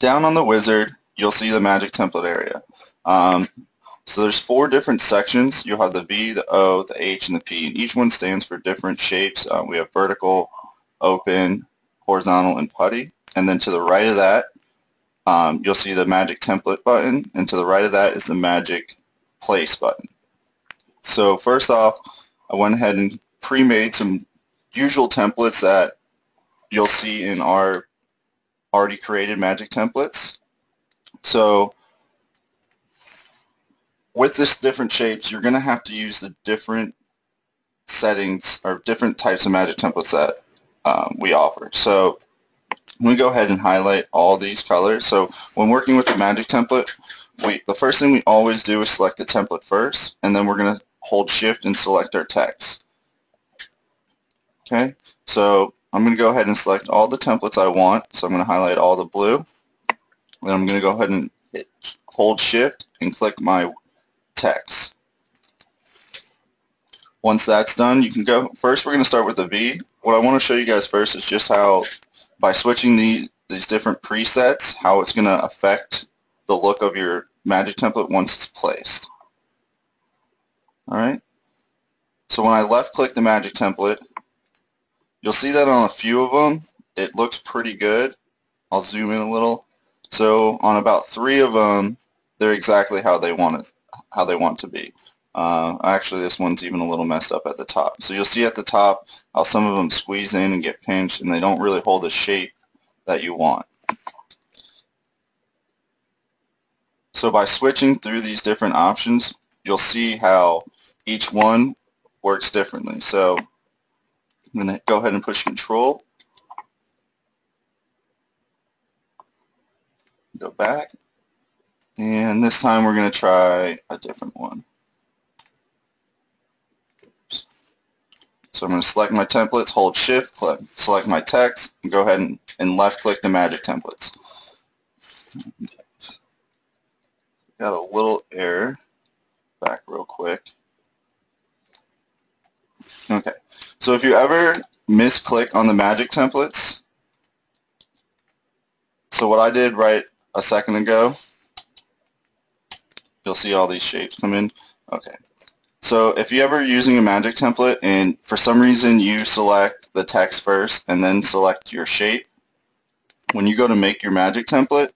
down on the wizard, you'll see the magic template area. So there's 4 different sections. You'll have the V, the O, the H, and the P, and each one stands for different shapes. We have vertical, open, horizontal, and putty. And then to the right of that, you'll see the magic template button, and to the right of that is the magic place button. So first off, I went ahead and pre-made some usual templates that you'll see in our already created magic templates. So with this different shapes, you're going to have to use the different settings or different types of magic templates that we offer. So I'm going to go ahead and highlight all these colors. So when working with the magic template, the first thing we always do is select the template first, and then we're going to hold shift and select our text. Okay, so I'm going to go ahead and select all the templates I want. So I'm going to highlight all the blue. Then I'm going to go ahead and hold shift and click my text. Once that's done, you can go. First, we're going to start with the V. What I want to show you guys first is just how, by switching these different presets, how it's going to affect the look of your magic template once it's placed. Alright, so when I left click the magic template, you'll see that on a few of them it looks pretty good. I'll zoom in a little. So on about 3 of them, they're exactly how they want to be. Actually, this one's even a little messed up at the top. So you'll see at the top how some of them squeeze in and get pinched, and they don't really hold the shape that you want. So by switching through these different options, you'll see how each one works differently. So I'm going to go ahead and push Control. Go back. And this time we're going to try a different one. So I'm going to select my templates, hold Shift, click, select my text, and go ahead and left click the magic templates. Got a little error. Back real quick. Okay, so if you ever misclick on the magic templates, so what I did right a second ago, you'll see all these shapes come in. Okay, so if you're ever using a magic template and for some reason you select the text first and then select your shape, when you go to make your magic template,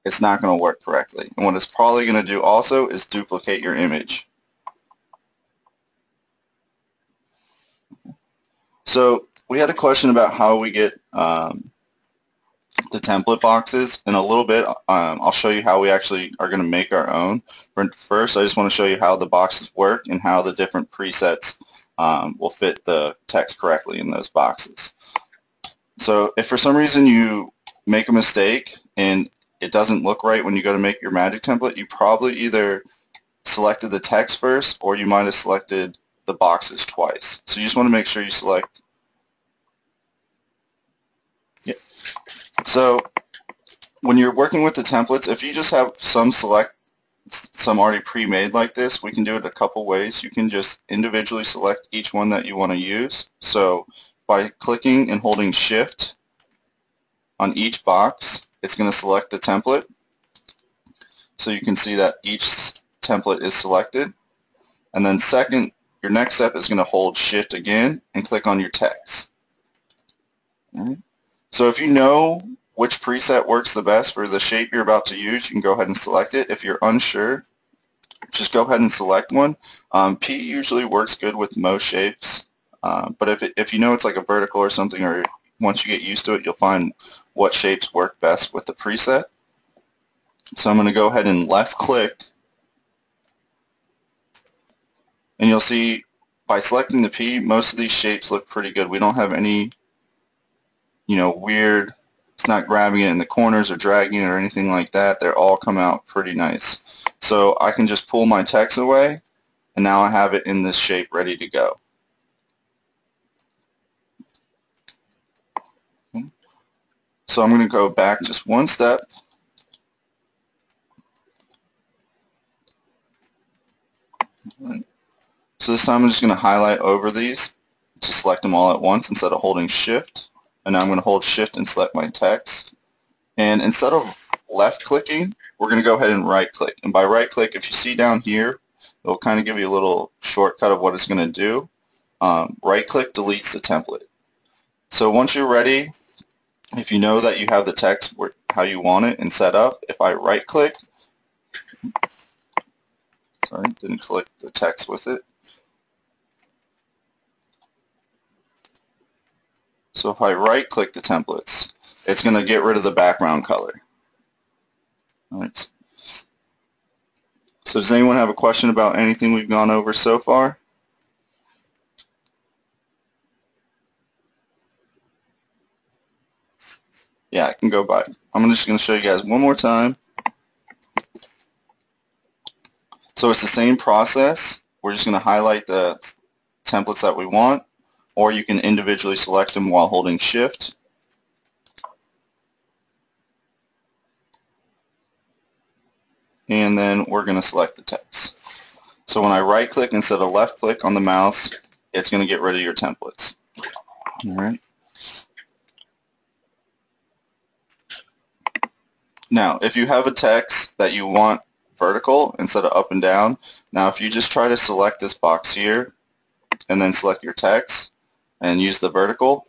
it's not going to work correctly. And what it's probably going to do also is duplicate your image. So we had a question about how we get the template boxes. In a little bit, I'll show you how we actually are going to make our own. First, I just want to show you how the boxes work and how the different presets will fit the text correctly in those boxes. So if for some reason you make a mistake and it doesn't look right when you go to make your magic template, you probably either selected the text first or you might have selected the boxes twice. So you just want to make sure you select. Yeah. So when you're working with the templates, if you just have some already pre-made like this, we can do it a couple ways. You can just individually select each one that you want to use. So by clicking and holding Shift on each box, it's going to select the template. So you can see that each template is selected. And then second, your next step is going to hold Shift again and click on your text. Right. So if you know which preset works the best for the shape you're about to use, you can go ahead and select it. If you're unsure, just go ahead and select one. P usually works good with most shapes, but if you know it's like a vertical or something, or once you get used to it, you'll find what shapes work best with the preset. So I'm going to go ahead and left click, and you'll see by selecting the P, most of these shapes look pretty good. We don't have any, weird, it's not grabbing it in the corners or dragging it or anything like that. They all come out pretty nice. So I can just pull my text away, and now I have it in this shape ready to go. So I'm going to go back just one step. So this time I'm just going to highlight over these to select them all at once instead of holding Shift. And now I'm going to hold Shift and select my text. And instead of left clicking, we're going to go ahead and right click. And by right click, if you see down here, it'll kind of give you a little shortcut of what it's going to do. Right click deletes the template. So once you're ready, if you know that you have the text how you want it and set up, if I right click, sorry, didn't click the text with it. So if I right click the templates, it's going to get rid of the background color. All right. So does anyone have a question about anything we've gone over so far? Yeah, I can go by. I'm just going to show you guys one more time. So it's the same process. We're just going to highlight the templates that we want, or you can individually select them while holding Shift. And then we're going to select the text. So when I right click instead of left click on the mouse, it's going to get rid of your templates. All right. Now, if you have a text that you want vertical instead of up and down, now if you just try to select this box here and then select your text and use the vertical,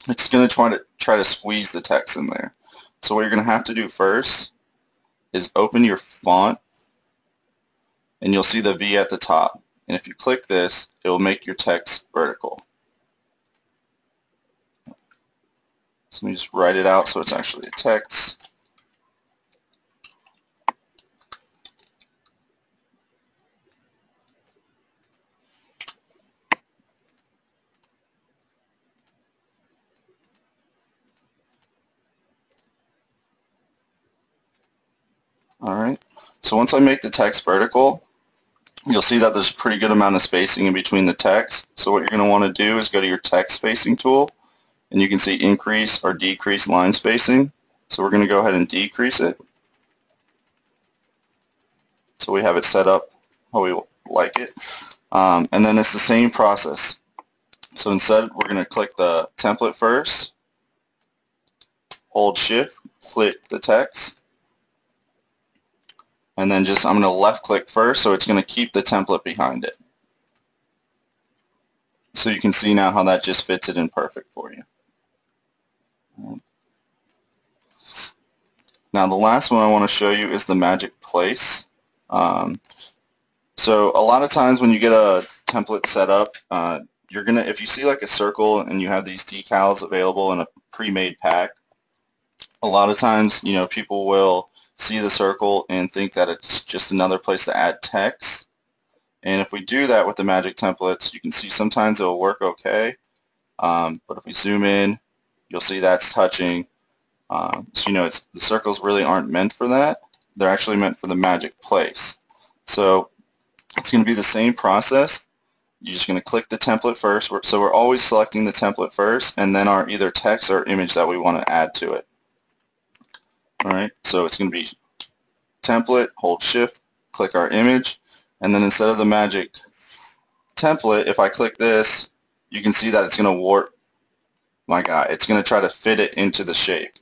it's going to try to squeeze the text in there. So what you're going to have to do first is open your font, and you'll see the V at the top. And if you click this, it will make your text vertical. So let me just write it out so it's actually a text. Alright, so once I make the text vertical, you'll see that there's a pretty good amount of spacing in between the text. So what you're going to want to do is go to your text spacing tool, and you can see increase or decrease line spacing. So we're going to go ahead and decrease it. So we have it set up how we like it. And then it's the same process. So instead, we're going to click the template first, hold Shift, click the text, and then I'm going to left click first, so it's going to keep the template behind it. So you can see now how that just fits it in perfect for you. Now the last one I want to show you is the magic place. So a lot of times when you get a template set up, if you see like a circle and you have these decals available in a pre-made pack, a lot of times, people will see the circle and think that it's just another place to add text. And if we do that with the magic templates, you can see sometimes it will work okay. But if we zoom in, you'll see that's touching. So the circles really aren't meant for that. They're actually meant for the magic place. So it's going to be the same process. You're just going to click the template first. So we're always selecting the template first, and then our either text or image that we want to add to it. Alright, so it's going to be template, hold Shift, click our image, and then instead of the magic template, if I click this, you can see that it's going to warp my guy. It's going to try to fit it into the shape.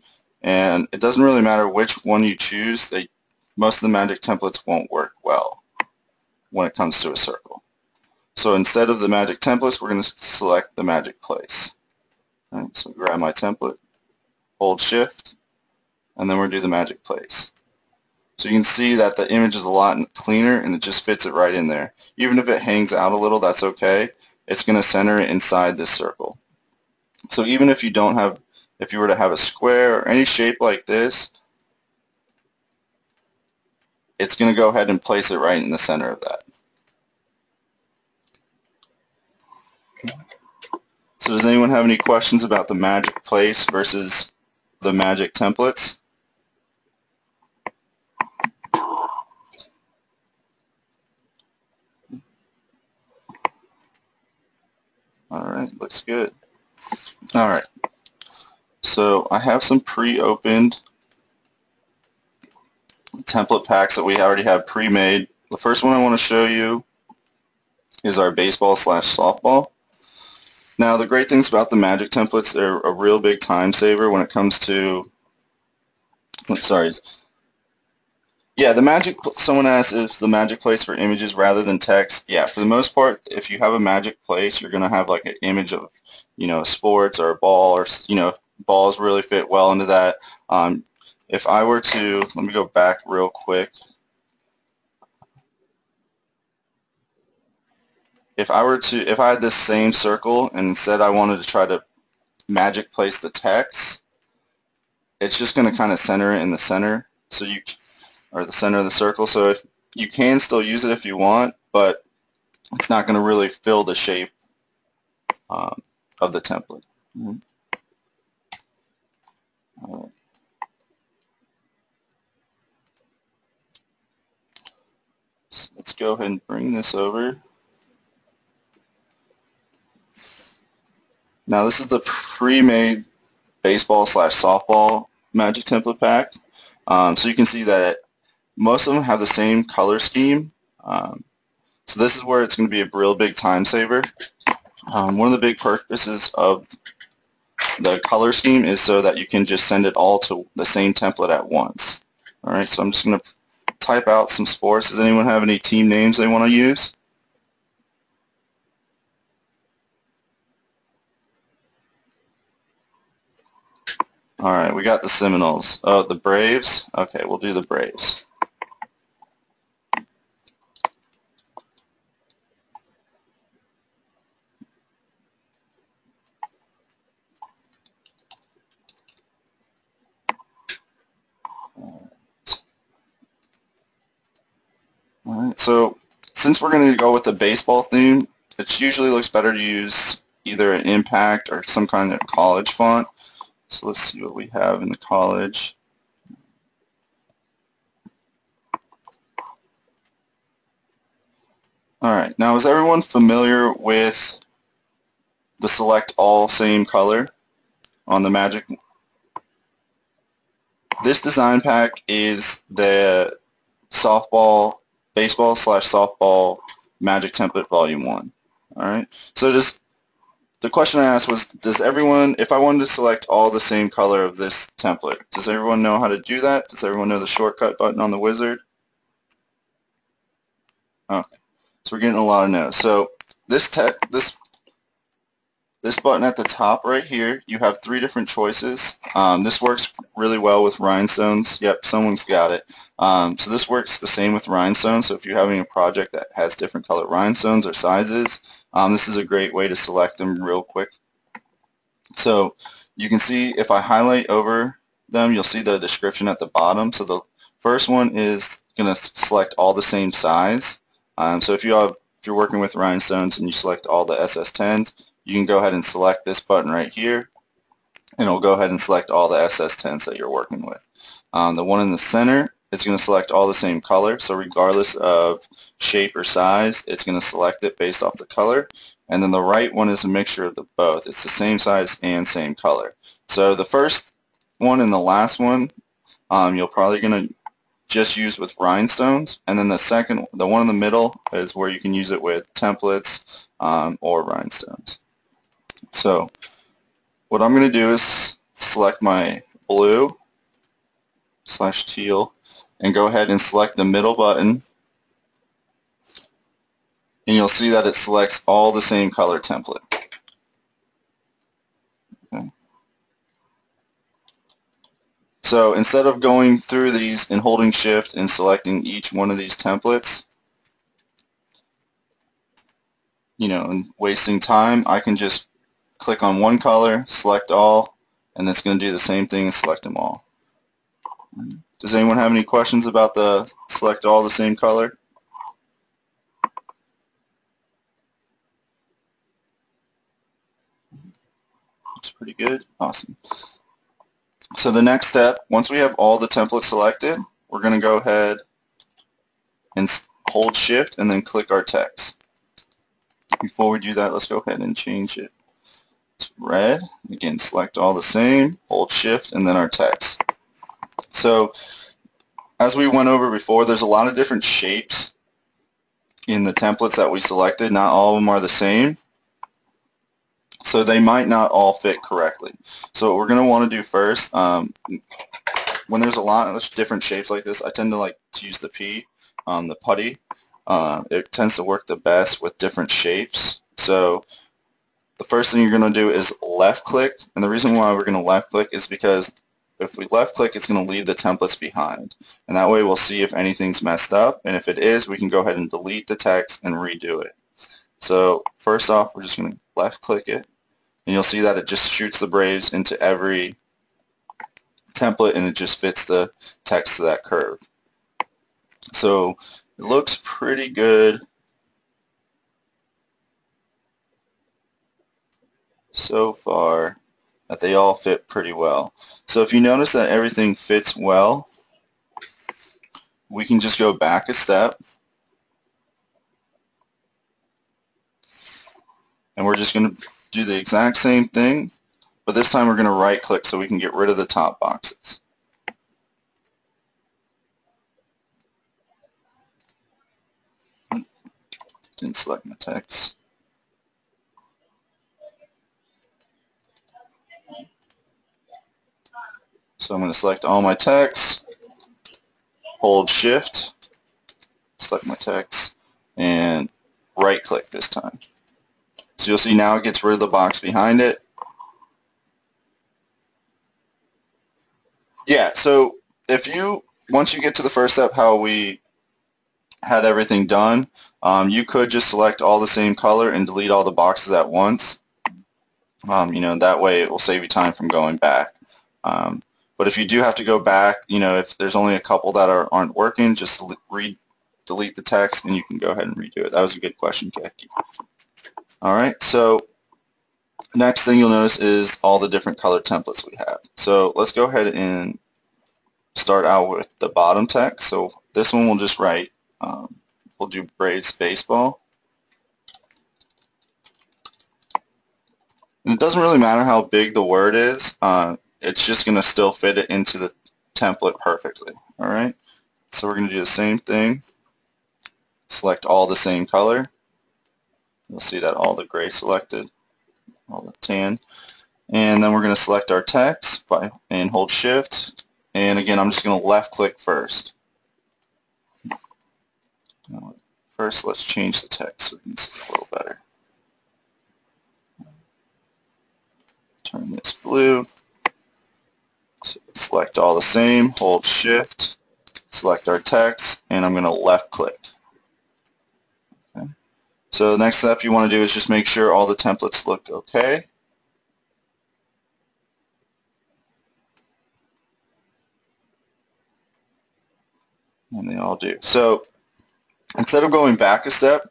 And it doesn't really matter which one you choose. Most of the magic templates won't work well when it comes to a circle. So instead of the magic templates, we're going to select the magic place. Alright, so grab my template, hold Shift, and then we'll do the magic place. So you can see that the image is a lot cleaner and it just fits it right in there. Even if it hangs out a little, that's okay. It's going to center it inside this circle. So even if you were to have a square or any shape like this, it's going to go ahead and place it right in the center of that. So does anyone have any questions about the magic place versus the magic templates? Alright, looks good. Alright, so I have some pre-opened template packs that we already have pre-made. The first one I want to show you is our baseball/softball. Now the great things about the magic templates, they're a real big time saver when it comes to Sorry. Yeah, the magic, someone asked if the magic place for images rather than text. Yeah, for the most part, if you have a magic place, you're going to have like an image of, sports or a ball, or, balls really fit well into that. If I were to, let me go back real quick. If I had this same circle and said I wanted to try to magic place the text, it's just going to kind of center it in the center, or the center of the circle. So if you can still use it if you want, but it's not going to really fill the shape of the template. All right. So let's go ahead and bring this over. Now this is the pre-made baseball/softball magic template pack. So you can see that most of them have the same color scheme. So this is where it's going to be a real big time saver. One of the big purposes of the color scheme is so that you can just send it all to the same template at once. Alright, so I'm just going to type out some sports. Does anyone have any team names they want to use? Alright, we got the Seminoles. Oh, the Braves? Okay, we'll do the Braves. Alright, so since we're going to go with the baseball theme, it usually looks better to use either an impact or some kind of college font. So let's see what we have in the college. Alright, now is everyone familiar with the select all same color on the magic? This design pack is the baseball/softball magic template volume 1. Alright, so the question I asked was, does everyone, if I wanted to select all the same color of this template, does everyone know how to do that? Does everyone know the shortcut button on the wizard? Okay, so we're getting a lot of no's. So this button at the top right here, you have 3 different choices. This works really well with rhinestones. Yep, someone's got it. So this works the same with rhinestones. So if you're having a project that has different color rhinestones or sizes, this is a great way to select them real quick. So you can see if I highlight over them, you'll see the description at the bottom. So the first one is going to select all the same size. So if you're working with rhinestones and you select all the SS10s, you can go ahead and select this button right here, and it'll go ahead and select all the SS10s that you're working with. The one in the center, it's going to select all the same color, so regardless of shape or size, it's going to select it based off the color. And then the right one is a mixture of the both. It's the same size and same color. So the first one and the last one, you're probably going to just use with rhinestones, and then the one in the middle is where you can use it with templates or rhinestones. So what I'm going to do is select my blue/teal and go ahead and select the middle button, and you'll see that it selects all the same color template. Okay. So instead of going through these and holding shift and selecting each one of these templates, and wasting time, I can just click on one color, select all, and it's going to do the same thing and select them all. Does anyone have any questions about the select all the same color? Looks pretty good. Awesome. So the next step, once we have all the templates selected, we're going to go ahead and hold shift and then click our text. Before we do that, let's go ahead and change it to red. Again, select all the same, hold shift, and then our text. So as we went over before, there's a lot of different shapes in the templates that we selected. Not all of them are the same, so they might not all fit correctly. So what we're going to want to do first, when there's a lot of different shapes like this, I tend to like to use the P, the putty. It tends to work the best with different shapes. So the first thing you're going to do is left click, and the reason why we're going to left click is because if we left click, it's going to leave the templates behind, and that way we'll see if anything's messed up, and if it is, we can go ahead and delete the text and redo it. So first off, we're just going to left click it, and you'll see that it just shoots the braves into every template, and it just fits the text to that curve. So it looks pretty good so far, that they all fit pretty well. So if you notice that everything fits well, we can just go back a step, and we're just going to do the exact same thing, but this time we're going to right click so we can get rid of the top boxes. Didn't select my text. So I'm going to select all my text, hold shift, select my text, and right click this time. So you'll see now it gets rid of the box behind it. Yeah, so once you get to the first step, how we had everything done, you could just select all the same color and delete all the boxes at once. That way it will save you time from going back. But if you do have to go back, if there's only a couple that aren't working, just delete the text and you can go ahead and redo it. That was a good question, Kaki. Alright, so next thing you'll notice is all the different color templates we have. So let's go ahead and start out with the bottom text. So this one we'll just write, we'll do Braves Baseball. And it doesn't really matter how big the word is, it's just going to still fit it into the template perfectly. Alright, so we're going to do the same thing. Select all the same color. You'll see that all the gray selected, all the tan. And then we're going to select our text and hold shift. And again, I'm just going to left click first. First, let's change the text so we can see it a little better. Turn this blue. So select all the same, hold shift, select our text, and I'm going to left click. Okay. So the next step you want to do is just make sure all the templates look okay. And they all do. So instead of going back a step,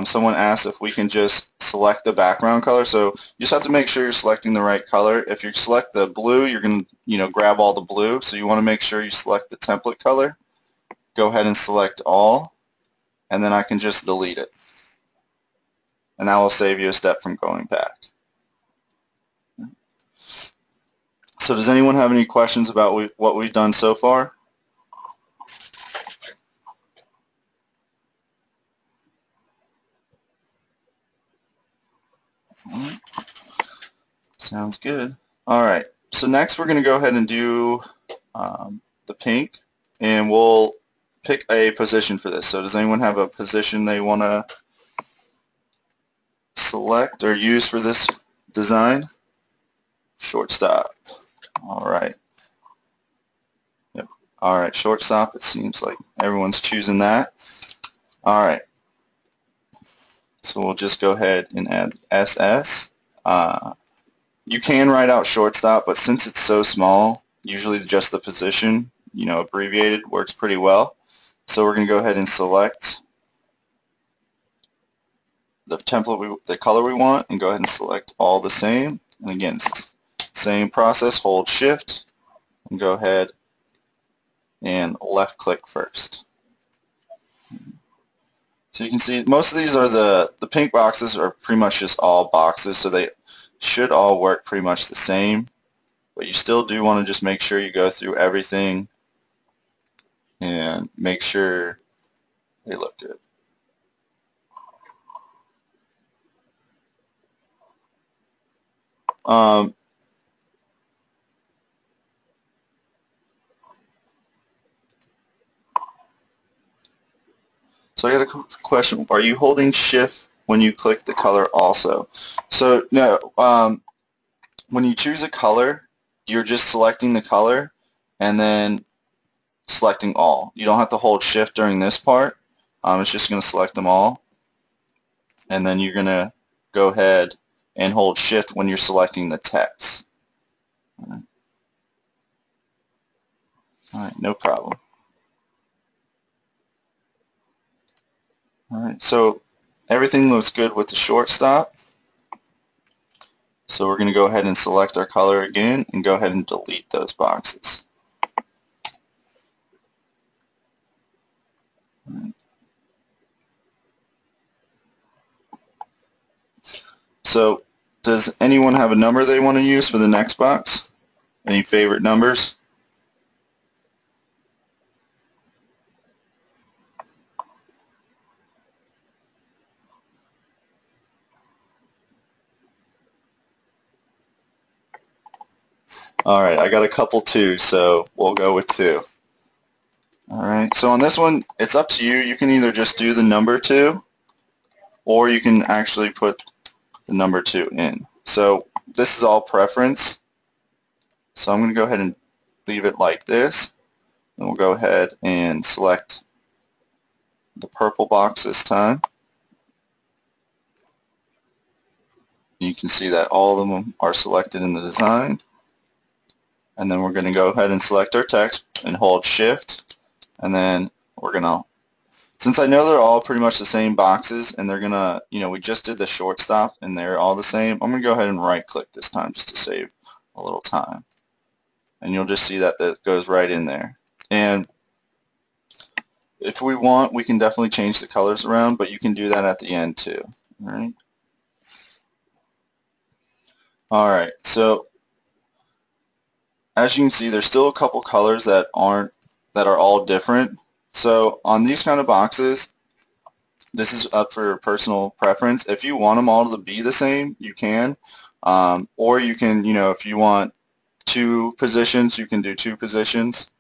someone asked if we can just select the background color. So you just have to make sure you're selecting the right color. If you select the blue, you're going to grab all the blue. So you want to make sure you select the template color. Go ahead and select all, and then I can just delete it. And that will save you a step from going back. So does anyone have any questions about what we've done so far? Sounds good. Alright, so next we're going to go ahead and do the pink, and we'll pick a position for this. So does anyone have a position they want to select or use for this design? Shortstop. Alright. Yep. Alright, shortstop. It seems like everyone's choosing that. Alright. So we'll just go ahead and add SS. You can write out shortstop, but since it's so small, usually just the position, abbreviated, works pretty well. So we're going to go ahead and select the template, the color we want, and go ahead and select all the same. And again, same process, hold shift, and go ahead and left click first. So you can see most of these are the pink boxes are pretty much just all boxes, so they should all work pretty much the same, but you still do want to just make sure you go through everything and make sure they look good. question, are you holding shift when you click the color also? So no, when you choose a color, you're just selecting the color and then selecting all. You don't have to hold shift during this part. It's just going to select them all, and then you're going to go ahead and hold shift when you're selecting the text. All right, no problem. All right, so everything looks good with the shortstop. So we're going to go ahead and select our color again and go ahead and delete those boxes. All right. So does anyone have a number they want to use for the next box? Any favorite numbers? Alright, I got a couple too, so we'll go with 2. Alright, so on this one, it's up to you. You can either just do the number 2, or you can actually put the number 2 in. So this is all preference. So I'm going to go ahead and leave it like this. And we'll go ahead and select the purple box this time. You can see that all of them are selected in the design. And then we're going to go ahead and select our text and hold shift, and then we're going to, since I know they're all pretty much the same boxes and they're going to, we just did the shortstop and they're all the same, I'm going to go ahead and right click this time just to save a little time. And you'll just see that that goes right in there. And if we want, we can definitely change the colors around, but you can do that at the end too. Alright, so as you can see, there's still a couple colors that are all different. So on these kind of boxes, this is up for personal preference. If you want them all to be the same, you can. Or you can, if you want 2 positions, you can do 2 positions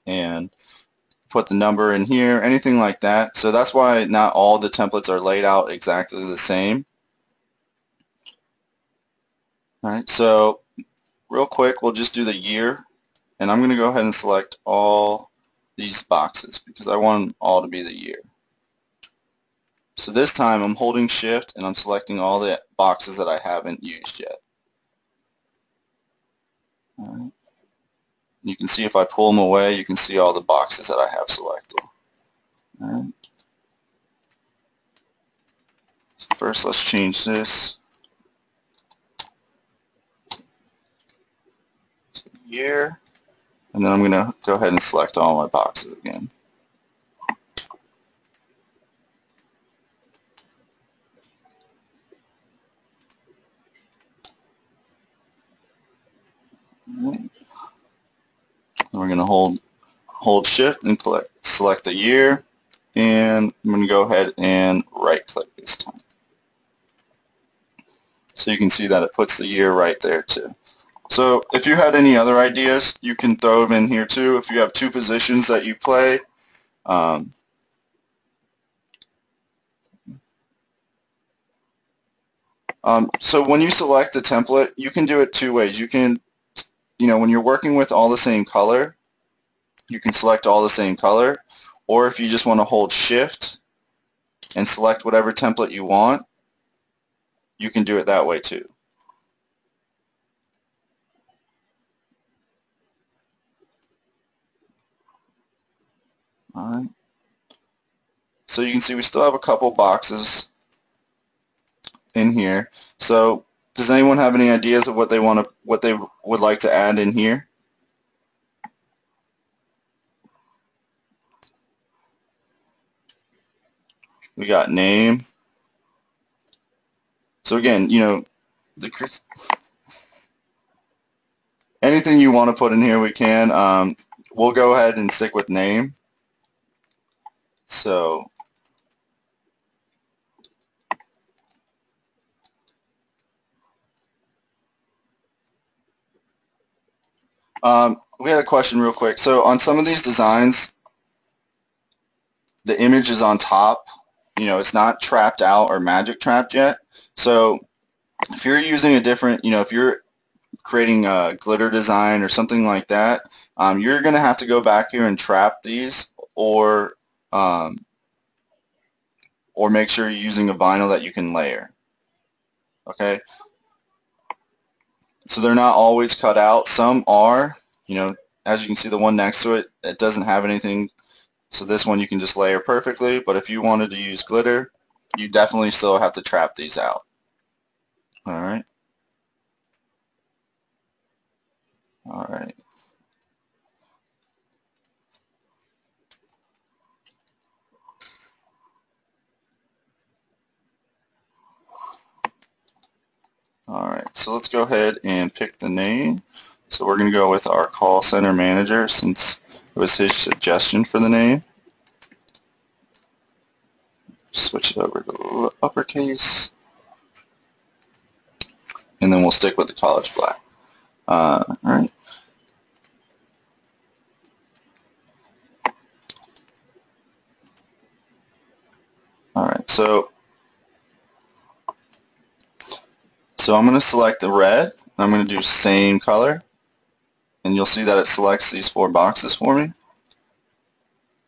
and put the number in here, anything like that. So that's why not all the templates are laid out exactly the same. All right, so real quick, we'll just do the year, and I'm going to go ahead and select all these boxes because I want them all to be the year. So this time I'm holding shift and I'm selecting all the boxes that I haven't used yet. All right. You can see if I pull them away, you can see all the boxes that I have selected. All right. So first let's change this year, and then I'm going to go ahead and select all my boxes again. Right. We're going to hold shift and select the year, and I'm going to go ahead and right click this time. So you can see that it puts the year right there too. So if you had any other ideas, you can throw them in here too. If you have 2 positions that you play, so when you select the template, you can do it 2 ways. You can, when you're working with all the same color, you can select all the same color, or if you just want to hold shift and select whatever template you want, you can do it that way too. Alright. So you can see we still have a couple boxes in here. So does anyone have any ideas of what they would like to add in here? We got name. So again, anything you want to put in here we can. We'll go ahead and stick with name. So we had a question real quick. So on some of these designs, the image is on top. It's not trapped out or magic trapped yet. So if you're using a different, if you're creating a glitter design or something like that, you're going to have to go back here and trap these, or make sure you're using a vinyl that you can layer. Okay, so they're not always cut out. Some are, as you can see, the one next to it, it doesn't have anything, so this one you can just layer perfectly. But if you wanted to use glitter, you definitely still have to trap these out. Alright. Alright. Alright, so let's go ahead and pick the name. So we're going to go with our call center manager, since it was his suggestion for the name. Switch it over to uppercase. And then we'll stick with the college black. Alright. Alright, so I'm going to select the red. I'm going to do same color. And you'll see that it selects these 4 boxes for me.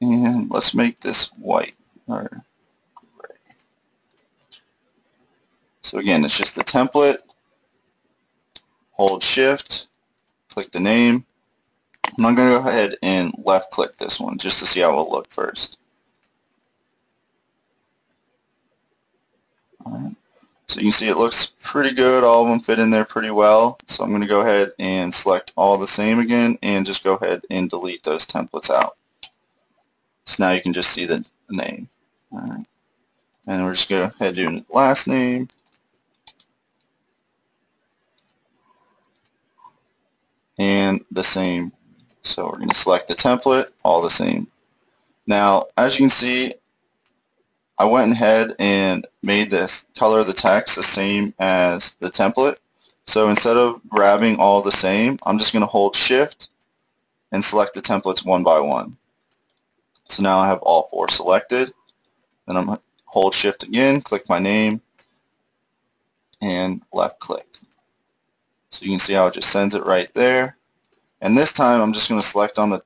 And let's make this white. Or gray. So again, it's just the template. Hold shift. Click the name. And I'm going to go ahead and left click this one just to see how it will look first. Alright. So you can see it looks pretty good. All of them fit in there pretty well. So I'm going to go ahead and select all the same again and just go ahead and delete those templates out. So now you can just see the name. Alright. And we're just going to go ahead and do the last name. And the same. So we're going to select the template, all the same. Now, as you can see, I went ahead and made this color of the text the same as the template. So instead of grabbing all the same, I'm just going to hold shift and select the templates one by one. So now I have all 4 selected. Then I'm going to hold shift again, click my name, and left click. So you can see how it just sends it right there. And this time I'm just going to select on the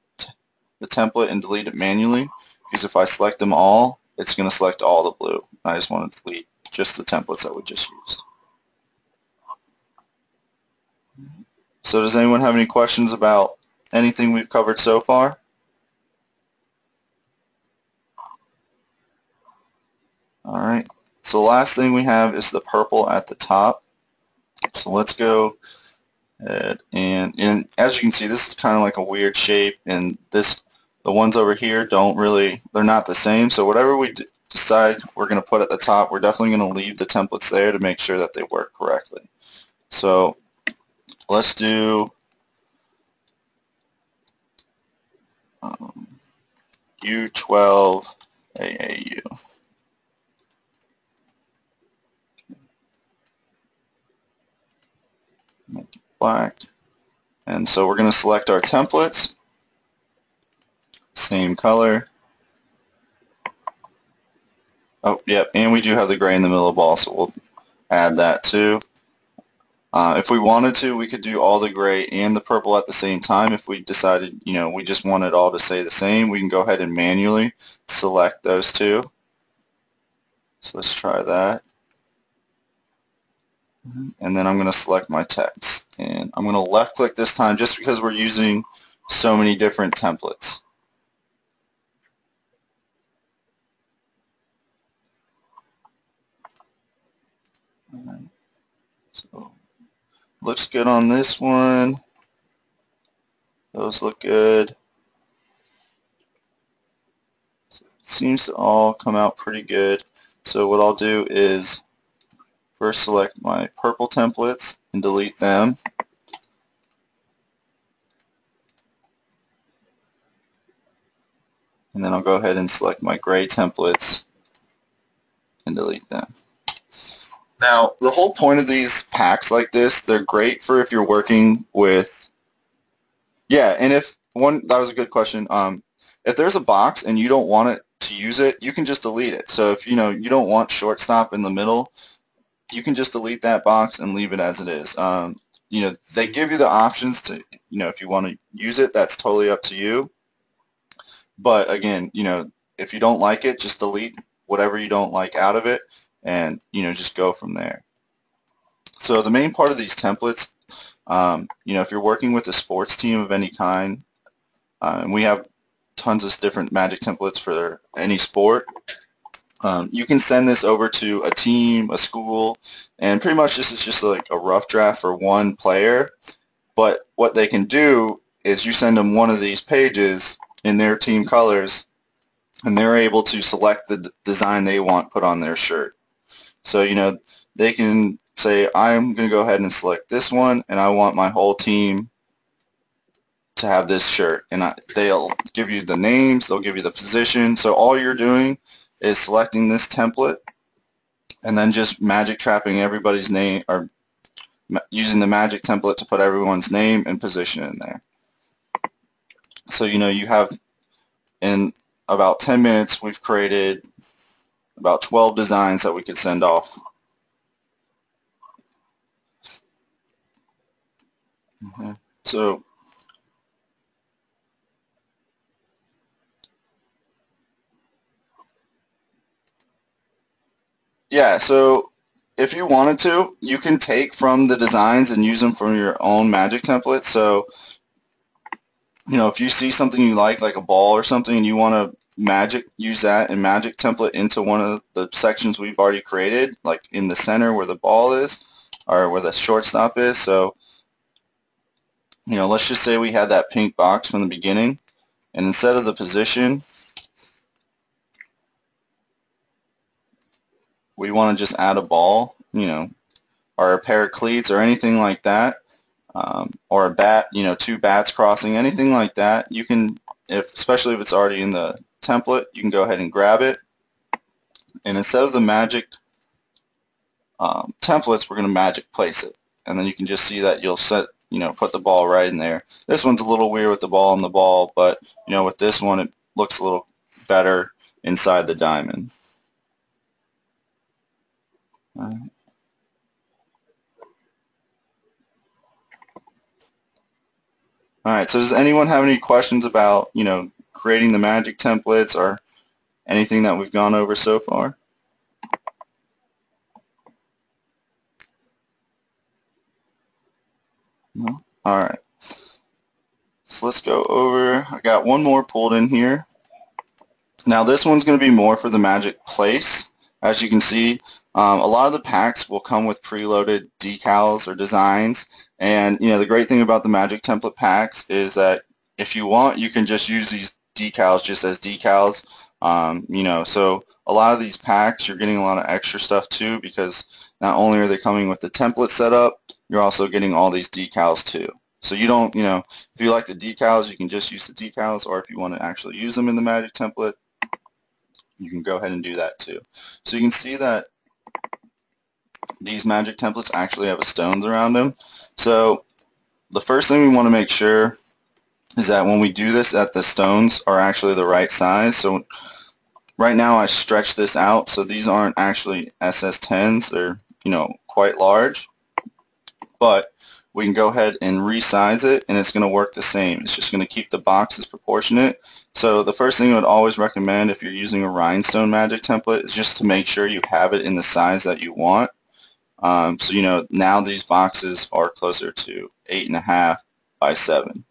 template and delete it manually, because if I select them all, it's going to select all the blue. I just want to delete just the templates that we just used. So does anyone have any questions about anything we've covered so far? Alright, so the last thing we have is the purple at the top. So let's go ahead and as you can see, this is kind of like a weird shape, and the ones over here they're not the same. So whatever we decide we're going to put at the top, we're definitely going to leave the templates there to make sure that they work correctly. So let's do U12 AAU. Make it black. And so we're going to select our templates. Same color. Oh, yep, and we do have the gray in the middle of the ball, so we'll add that too. If we wanted to, we could do all the gray and the purple at the same time. If we decided, we just want it all to stay the same, we can go ahead and manually select those two. So let's try that. And then I'm going to select my text. And I'm going to left click this time just because we're using so many different templates. Alright. So looks good on this one. Those look good. So it seems to all come out pretty good. So what I'll do is first select my purple templates and delete them. And then I'll go ahead and select my gray templates and delete them. Now, the whole point of these packs like this, they're great for if you're working with, and that was a good question. If there's a box and you don't want it to use it, you can just delete it. So if you don't want shortstop in the middle, you can just delete that box and leave it as it is. They give you the options to, if you want to use it, that's totally up to you. But again, if you don't like it, just delete whatever you don't like out of it, and just go from there. So the main part of these templates, if you're working with a sports team of any kind, and we have tons of different magic templates for any sport, you can send this over to a team, a school, and pretty much this is just like a rough draft for one player. But what they can do is you send them one of these pages in their team colors, and they're able to select the design they want put on their shirt. So they can say, I'm going to go ahead and select this one, and I want my whole team to have this shirt. And they'll give you the names, they'll give you the position. So all you're doing is selecting this template and then just magic trapping everybody's name, or using the magic template to put everyone's name and position in there. So you have, in about 10 minutes, we've created about 12 designs that we could send off. Okay. So yeah, so if you wanted to, you can take from the designs and use them from your own magic template. So if you see something you like a ball or something, and you want to use that and magic template into one of the sections we've already created, like in the center where the ball is, or where the shortstop is. So let's just say we had that pink box from the beginning, and instead of the position, we want to just add a ball, or a pair of cleats or anything like that, or a bat, 2 bats crossing, anything like that. You can, especially if it's already in the template, you can go ahead and grab it, and instead of the magic templates, we're going to magic place it, and then you can just see that you'll put the ball right in there. This one's a little weird with the ball and the ball, but with this one it looks a little better inside the diamond. All right. Alright, so does anyone have any questions about, creating the magic templates or anything that we've gone over so far? No? Alright. So let's go over, I got one more pulled in here. Now this one's going to be more for the magic place. As you can see, a lot of the packs will come with preloaded decals or designs, and the great thing about the magic template packs is that if you want, you can just use these decals just as decals. So a lot of these packs, you're getting a lot of extra stuff too, because not only are they coming with the template set up, you're also getting all these decals too. So you don't, if you like the decals, you can just use the decals, or if you want to actually use them in the magic template, you can go ahead and do that too. So you can see that these magic templates actually have stones around them. So the first thing we want to make sure is that when we do this, that the stones are actually the right size. So right now I stretched this out, so these aren't actually SS10s. They're quite large, but we can go ahead and resize it, and it's going to work the same. It's just going to keep the boxes proportionate. So the first thing I would always recommend if you're using a rhinestone magic template is just to make sure you have it in the size that you want. So now these boxes are closer to 8.5 by 7.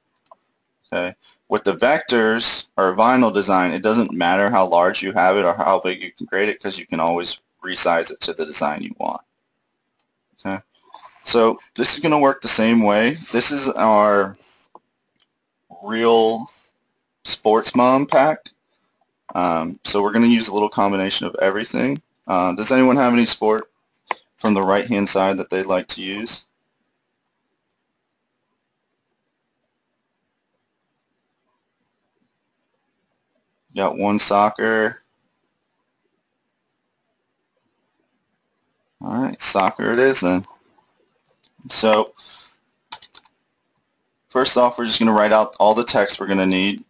Okay. With the vectors or vinyl design, it doesn't matter how large you have it or how big you can grade it, because you can always resize it to the design you want. Okay. So this is going to work the same way. This is our real sports mom pack. So we're going to use a little combination of everything. Does anyone have any sport from the right hand side that they'd like to use? Got one soccer. Alright, soccer it is then. So first off, we're just going to write out all the text we're going to need.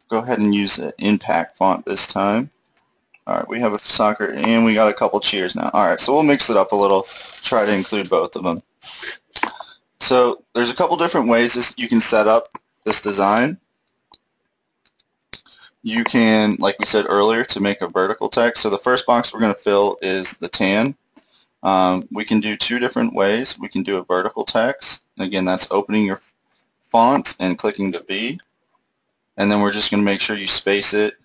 go ahead and use the impact font this time. Alright, we have a soccer and we got a couple cheers now. Alright, so we'll mix it up a little, try to include both of them. So there's a couple different ways you can set up this design. You can, like we said earlier, to make a vertical text. So the first box we're going to fill is the tan. We can do two different ways. We can do a vertical text. And again, that's opening your font and clicking the V. And then we're just going to make sure you space it.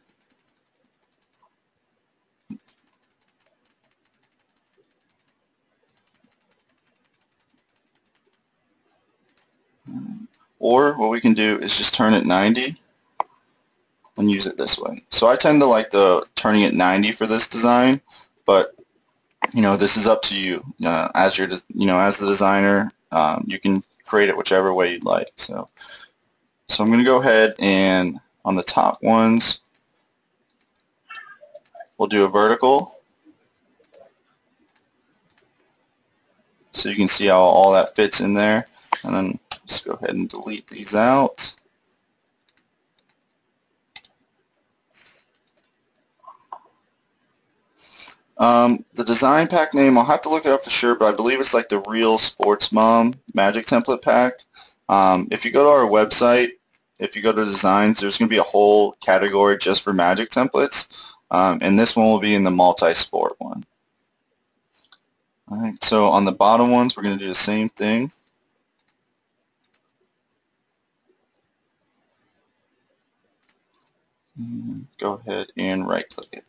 Or what we can do is just turn it 90 and use it this way. So I tend to like the turning it 90 for this design, but this is up to you. As you're, as the designer, you can create it whichever way you'd like. So I'm going to go ahead and on the top ones, we'll do a vertical. So you can see how all that fits in there, and then just go ahead and delete these out. The design pack name, I'll have to look it up for sure, but I believe it's like the Real Sports Mom Magic Template Pack. If you go to our website, if you go to designs, there's going to be a whole category just for magic templates, and this one will be in the multi-sport one. Alright, so on the bottom ones, we're going to do the same thing. Go ahead and right-click it.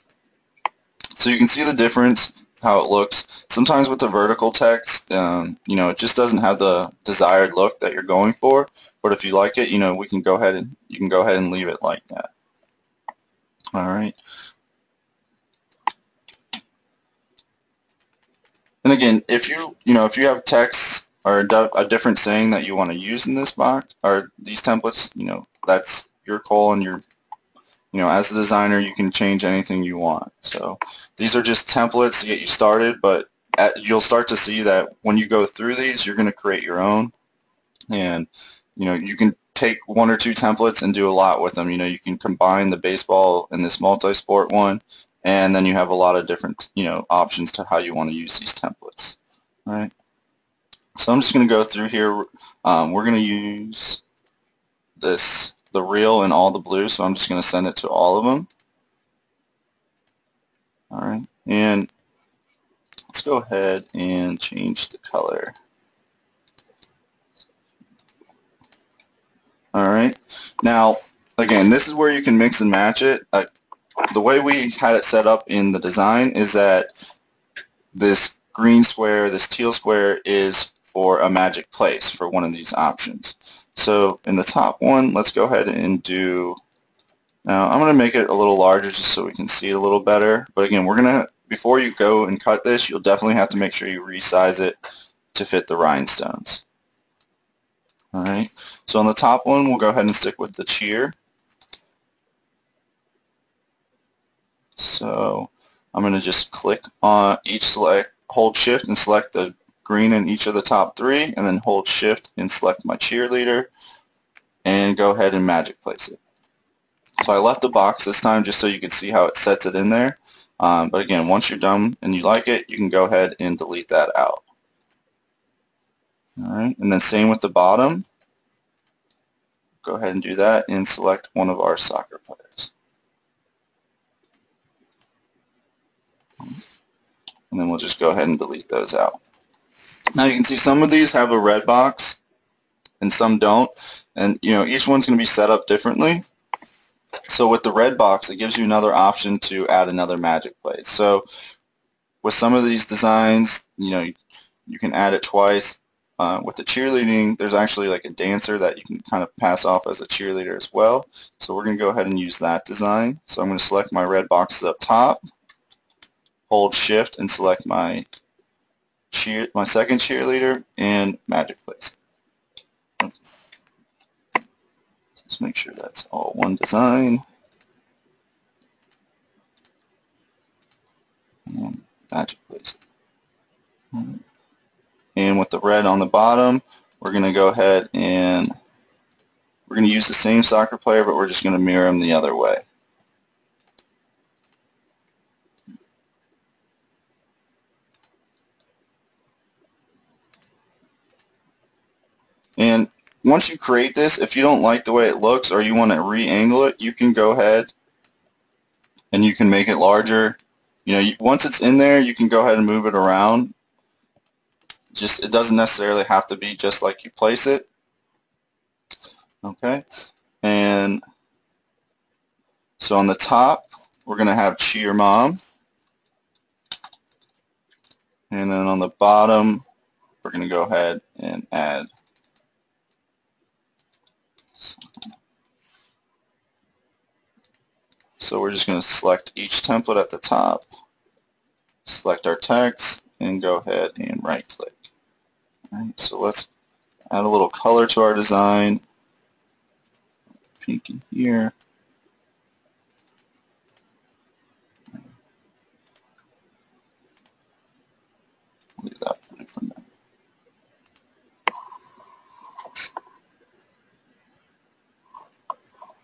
So you can see the difference, how it looks. Sometimes with the vertical text, it just doesn't have the desired look that you're going for. But if you like it, we can go ahead and you can go ahead and leave it like that. All right. And again, if you have text or a different saying that you want to use in this box or these templates, that's your call, and as the designer, you can change anything you want. So these are just templates to get you started, but you'll start to see that when you go through these, you're going to create your own. And, you can take one or two templates and do a lot with them. You can combine the baseball and this multi-sport one, and then you have a lot of different, options to how you want to use these templates. All right. So I'm just going to go through here. We're going to use the real and all the blue, so I'm just going to send it to all of them. All right, and let's go ahead and change the color. All right, now again, this is where you can mix and match it. The way we had it set up in the design is that this green square, this teal square is for a magic place for one of these options. So in the top one, let's go ahead and do, now I'm going to make it a little larger just so we can see it a little better. But again, before you go and cut this, you'll definitely have to make sure you resize it to fit the rhinestones. All right, so on the top one, we'll go ahead and stick with the cheer. So I'm going to just click on hold shift and select the green in each of the top three, and then hold shift and select my cheerleader and go ahead and magic place it. So I left the box this time just so you can see how it sets it in there. But again, once you're done and you like it, you can go ahead and delete that out. All right, and then same with the bottom. Go ahead and do that and select one of our soccer players. And then we'll just go ahead and delete those out. Now you can see some of these have a red box and some don't. And each one's going to be set up differently. So with the red box, it gives you another option to add another magic place. So with some of these designs, you can add it twice. With the cheerleading, there's actually like a dancer that you can kind of pass off as a cheerleader as well. So we're going to go ahead and use that design. So I'm going to select my red boxes up top, hold shift and select my second cheerleader and magic place. Let's make sure that's all one design. And magic place. And with the red on the bottom, we're going to go ahead and We're going to use the same soccer player, but we're just going to mirror him the other way. And once you create this, if you don't like the way it looks or you want to re-angle it, you can go ahead and you can make it larger. You know, once it's in there, you can go ahead and move it around. Just, it doesn't necessarily have to be just like you place it. Okay, and so on the top, we're going to have Cheer Mom. And then on the bottom, we're going to go ahead and add So we're just going to select each template at the top, select our text, and go ahead and right click. Alright, so let's add a little color to our design. Pink in here. Leave that blue for now.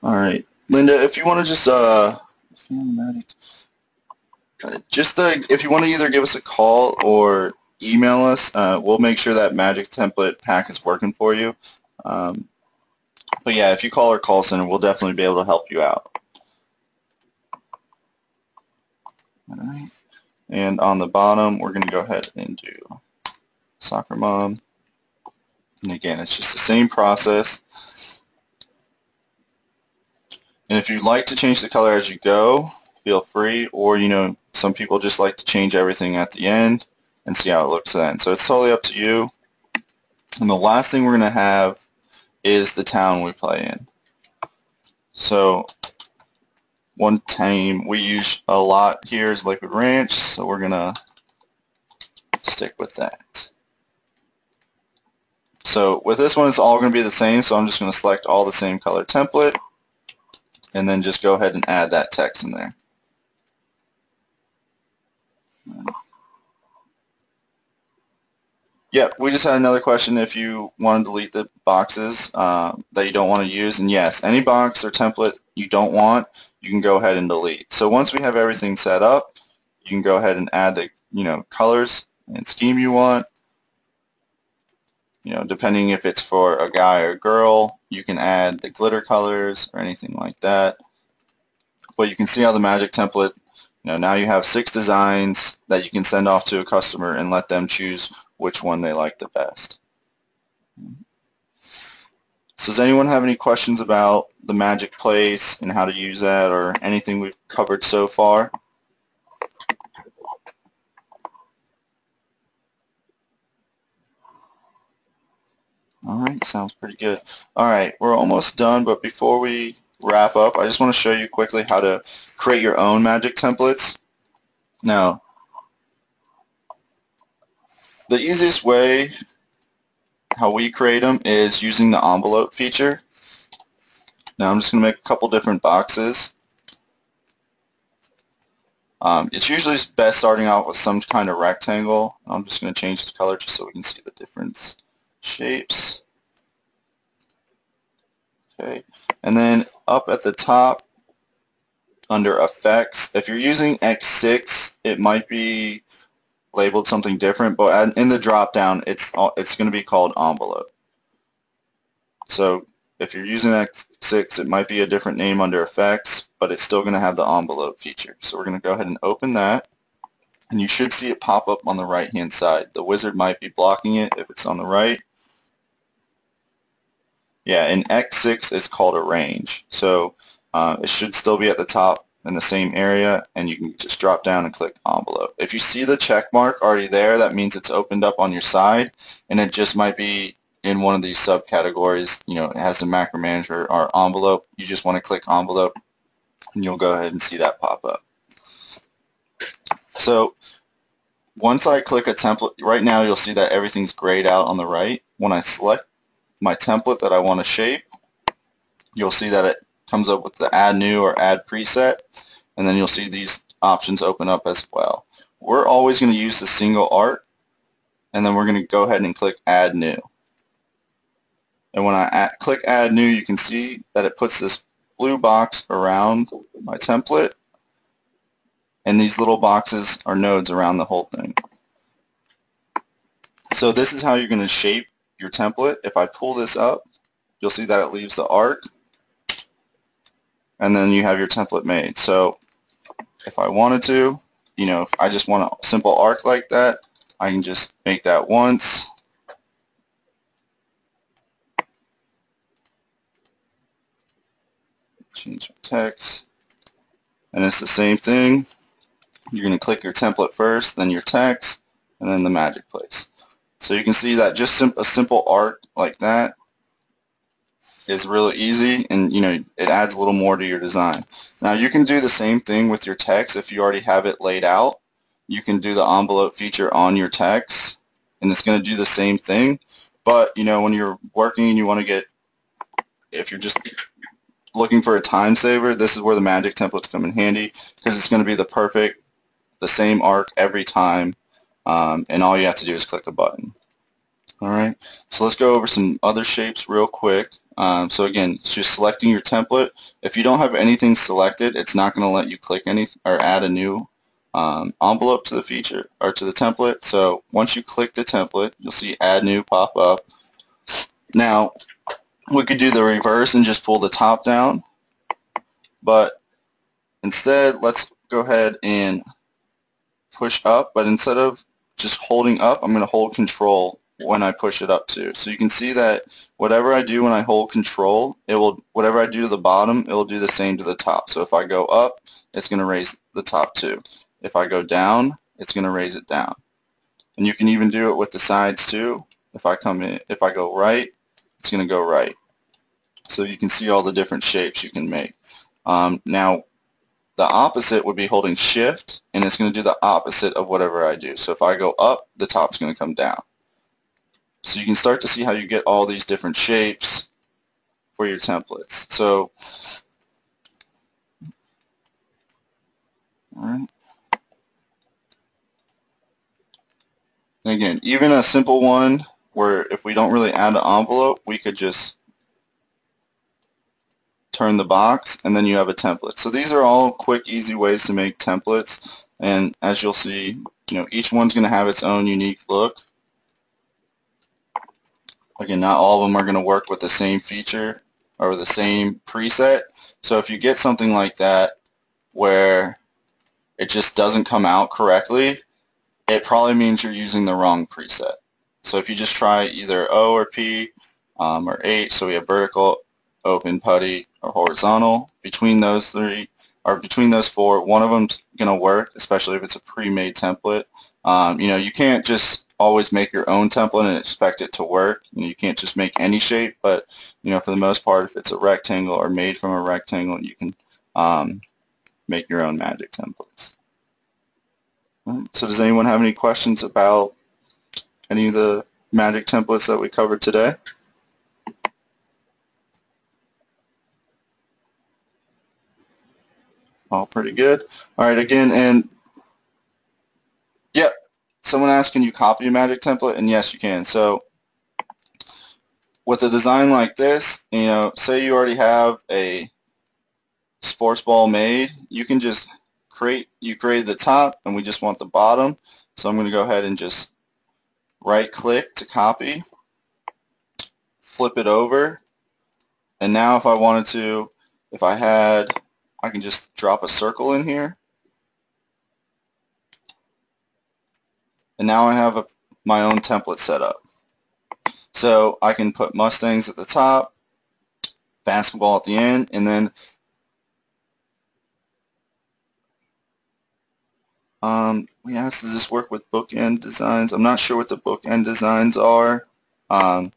Alright, Linda, if you want to just if you want to either give us a call or email us, we'll make sure that magic template pack is working for you. But yeah, if you call our call center, we'll definitely be able to help you out. Alright, and on the bottom, we're going to go ahead and do Soccer Mom. And again, it's just the same process. And if you'd like to change the color as you go, feel free, or you know, some people just like to change everything at the end and see how it looks then. So it's totally up to you. And the last thing we're going to have is the town we play in. So one team we use a lot here is Liquid Ranch, so we're going to stick with that. So with this one, it's all going to be the same, so I'm just going to select all the same color template and then just go ahead and add that text in there. Yeah, we just had another question if you want to delete the boxes that you don't want to use. And yes, any box or template you don't want, you can go ahead and delete. So once we have everything set up, you can go ahead and add the colors and scheme you want. Depending if it's for a guy or a girl, you can add the glitter colors or anything like that. But you can see how the magic template, now you have 6 designs that you can send off to a customer and let them choose which one they like the best. So does anyone have any questions about the magic place and how to use that, or anything we've covered so far? Alright, sounds pretty good. Alright, we're almost done, but before we wrap up, I just want to show you quickly how to create your own magic templates. Now, the easiest way how we create them is using the envelope feature. Now I'm just going to make a couple different boxes. It's usually best starting out with some kind of rectangle. I'm just going to change the color just so we can see the different shapes. Okay, and then up at the top under effects, if you're using X6, it might be labeled something different, but in the drop down it's going to be called envelope. So if you're using X6, it might be a different name under effects, but it's still going to have the envelope feature. So we're going to go ahead and open that, and you should see it pop up on the right hand side. The wizard might be blocking it if it's on the right. Yeah, in X6 it's called arrange. So it should still be at the top in the same area, and you can just drop down and click envelope. If you see the check mark already there, that means it's opened up on your side, and it just might be in one of these subcategories. It has the macro manager or envelope. You just want to click envelope, and you'll go ahead and see that pop up. So once I click a template, right now you'll see that everything's grayed out on the right. When I select my template that I want to shape, you'll see that it comes up with the add new or add preset, and then you'll see these options open up as well. We're always going to use the single art, and then we're going to go ahead and click add new. And when I click add new, you can see that it puts this blue box around my template, and these little boxes are nodes around the whole thing. So this is how you're going to shape your template. If I pull this up, you'll see that it leaves the arc, and then you have your template made. So if I wanted to, if I just want a simple arc like that, I can just make that once. Change my text. And it's the same thing. You're going to click your template first, then your text, and then the magic place. So you can see that just a simple arc like that is really easy, and it adds a little more to your design. Now you can do the same thing with your text. If you already have it laid out, you can do the envelope feature on your text, and it's going to do the same thing. But when you're working and you want to get, if you're just looking for a time saver, this is where the magic templates come in handy, because it's going to be the same arc every time, and all you have to do is click a button. Alright, so let's go over some other shapes real quick. So again, it's just selecting your template. If you don't have anything selected, it's not going to let you click any or add a new envelope to the feature or to the template. So once you click the template, you'll see add new pop up. Now we could do the reverse and just pull the top down, but instead let's go ahead and push up, but instead of just holding up, I'm going to hold control when I push it up too. So you can see that whatever I do when I hold control, whatever I do to the bottom, it will do the same to the top. So if I go up, it's going to raise the top too. If I go down, it's going to raise it down. And you can even do it with the sides too. If I go right, it's going to go right. So you can see all the different shapes you can make. Now the opposite would be holding shift, and it's going to do the opposite of whatever I do. So if I go up, the top's going to come down. So you can start to see how you get all these different shapes for your templates. So, all right. And again, even a simple one where if we don't really add an envelope, we could just turn the box, and then you have a template. So these are all quick, easy ways to make templates. And as you'll see, each one's going to have its own unique look. Again, not all of them are going to work with the same feature or the same preset. So if you get something like that where it just doesn't come out correctly, it probably means you're using the wrong preset. So if you just try either O or P or H, so we have vertical, open, putty, or horizontal, between those three, or between those four, one of them's going to work, especially if it's a pre-made template. You can't just always make your own template and expect it to work. You can't just make any shape, but for the most part, if it's a rectangle or made from a rectangle, you can make your own magic templates. So does anyone have any questions about any of the magic templates that we covered today? All pretty good. All right, again, and yep. Someone asked, can you copy a magic template? And yes, you can. So with a design like this, say you already have a sports ball made, you can just created the top, and we just want the bottom. So I'm going to go ahead and just right click to copy, flip it over, and now if I wanted to, I can just drop a circle in here. And now I have my own template set up. So I can put Mustangs at the top, basketball at the end, and then we asked, does this work with bookend designs? I'm not sure what the bookend designs are, but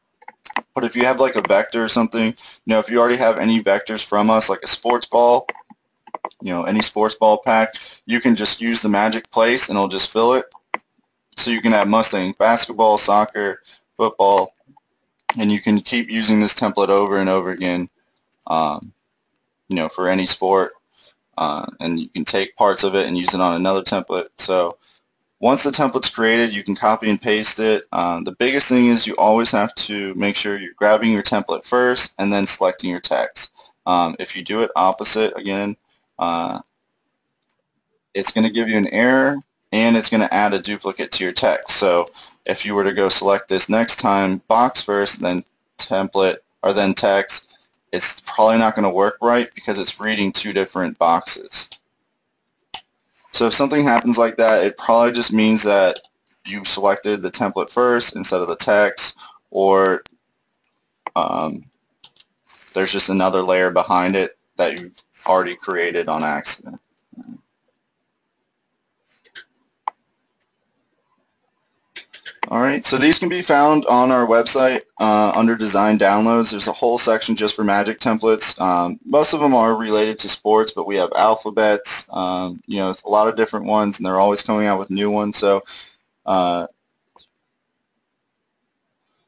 if you have like a vector or something, if you already have any vectors from us, like a sports ball, any sports ball pack, you can just use the magic place and it'll just fill it. So you can have Mustang basketball, soccer, football, and you can keep using this template over and over again, for any sport. And you can take parts of it and use it on another template. So Once the template's created, you can copy and paste it. The biggest thing is you always have to make sure you're grabbing your template first and then selecting your text. If you do it opposite, again, it's going to give you an error and it's going to add a duplicate to your text. So if you were to go select this next time, box first, then template, or then text, it's probably not going to work right because it's reading two different boxes. So if something happens like that, it probably just means that you selected the template first instead of the text, or there's just another layer behind it that you've already created on accident. Alright, so these can be found on our website under Design Downloads. There's a whole section just for magic templates. Most of them are related to sports, but we have alphabets, you know, a lot of different ones, and they're always coming out with new ones. So, no,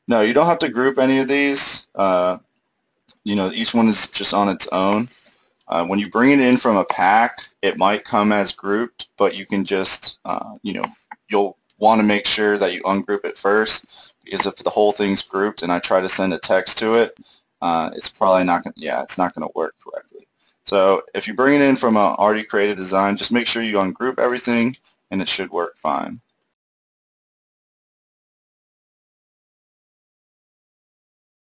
you don't have to group any of these. You know, each one is just on its own. When you bring it in from a pack, it might come as grouped, but you can just, you know, you'll want to make sure that you ungroup it first, because if the whole thing's grouped and I try to send a text to it, it's probably not going to, yeah, it's not going to work correctly. So if you bring it in from an already created design, just make sure you ungroup everything and it should work fine.